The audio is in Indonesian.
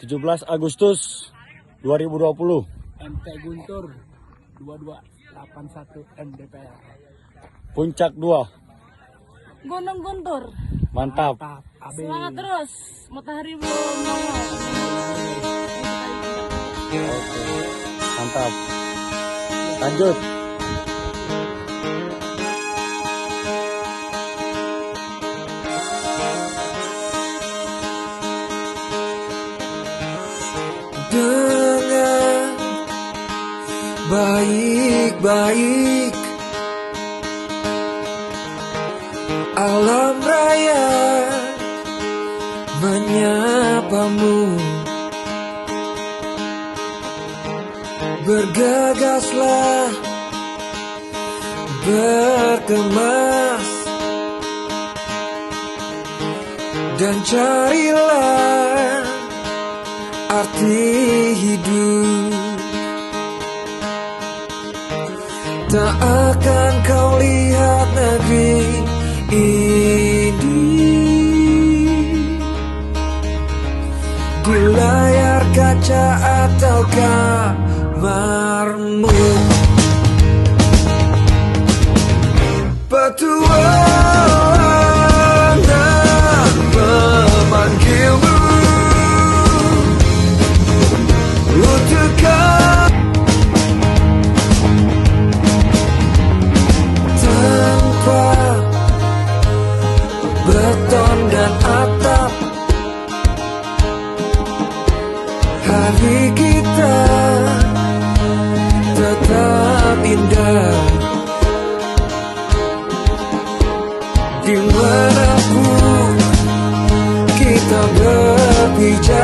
17 Agustus 2020. MT Guntur 2281 MDPR. Puncak 2. Gunung Guntur. Mantap. Semangat terus. Matahari belum nongol. Oke. Mantap. Lanjut. Dengan baik-baik alam raya menyapamu, bergegaslah berkemas dan carilah arti hidup. Tak akan kau lihat negeri ini di layar kaca atau kamarmu. Petualangan memanggilmu untuk tanpa beton dan atap, hari kita tetap indah. Dimanapun kita berpijak,